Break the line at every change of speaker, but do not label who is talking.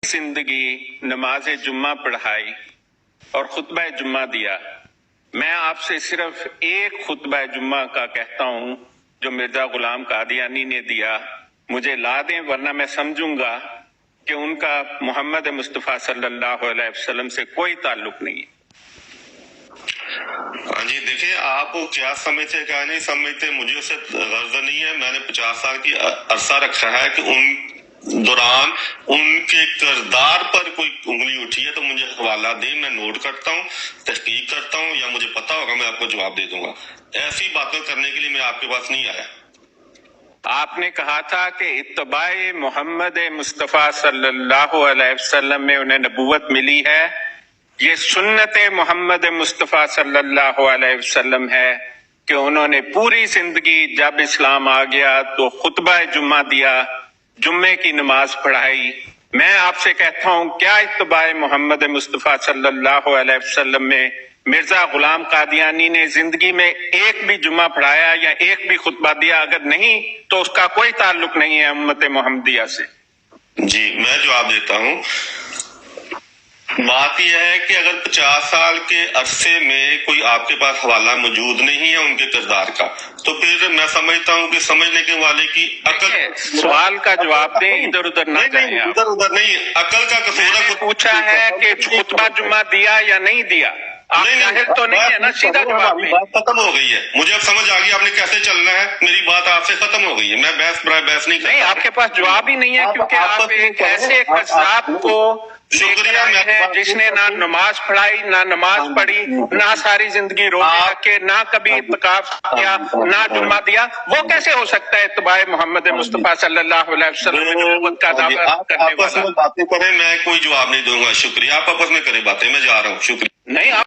जिंदगी नमाज जुम्मा पढ़ाई और खुतबा जुम्मा दिया। मैं आपसे सिर्फ एक खुतबा जुम्मा का कहता हूं जो मिर्जा गुलाम कादियानी ने दिया, मुझे ला दें वरना मैं समझूंगा कि उनका मोहम्मद मुस्तफ़ा सल्लल्लाहु अलैहि वसल्लम से कोई ताल्लुक नहीं है।
हाँ जी, देखिए आप क्या समझते क्या नहीं समझते, मुझे उससे गर्ज नहीं है। मैंने 50 साल की अरसा रखा है कि उन दौरान उनके किरदार पर कोई उंगली उठी है तो मुझे हवाला दे, मैं नोट करता हूँ, तहकीक करता हूँ, या मुझे पता होगा मैं आपको जवाब दे दूंगा। ऐसी बातें करने के लिए मैं आपके पास नहीं आया।
आपने कहा था कि इत्तबाए मोहम्मद मुस्तफ़ा सल्लल्लाहु अलैहि वसल्लम में उन्हें नबूवत मिली है। ये सुन्नत मोहम्मद मुस्तफ़ा सल्लल्लाहु अलैहि वसल्लम है कि उन्होंने पूरी जिंदगी जब इस्लाम आ गया तो खुतबा जुम्मा दिया, जुम्मे की नमाज पढ़ाई। मैं आपसे कहता हूं, क्या इत्तबाए मोहम्मद मुस्तफ़ा सल्लल्लाहु अलैहि वसल्लम में मिर्जा गुलाम कादियानी ने जिंदगी में एक भी जुम्मा पढ़ाया या एक भी खुतबा दिया? अगर नहीं तो उसका कोई ताल्लुक नहीं है उम्मत मोहम्मदिया से।
जी, मैं जवाब देता हूँ। बात यह है कि अगर 50 साल के अरसे में कोई आपके पास हवाला मौजूद नहीं है उनके किरदार का, तो फिर मैं समझता हूँ कि समझने के वाले की अकल।
सवाल का जवाब दें, इधर उधर ना जाएं।
इधर उधर नहीं, अकल का कसूर है।
पूछा है कि खुतबा जुम्मा दिया या नहीं दिया, आप जाहिर तो नहीं है ना, सीधा जवाब दें।
बात खत्म हो गई है, मुझे अब समझ आ गई आपने कैसे चलना है। मेरी बात आपसे खत्म हो गई है, मैं बहस नहीं
आपके पास जवाब ही नहीं है, क्योंकि आप एक ऐसे कज़्ज़ाब को
शुक्रिया
है जिसने ना नमाज पढ़ाई, ना नमाज पढ़ी, ना सारी जिंदगी रोजे रखे, ना कभी इत्तिकाफ किया, ना जुम्मा दिया। वो कैसे हो सकता है इत्तिबाए मोहम्मद मुस्तफ़ा सल्लल्लाहु अलैहि वसल्लम में नबूवत का दावा करने वाला?
बातें करें, मैं कोई जवाब नहीं दूंगा। शुक्रिया, आप आपस में करें बातें, मैं जा रहा हूँ। शुक्रिया।
नहीं, आप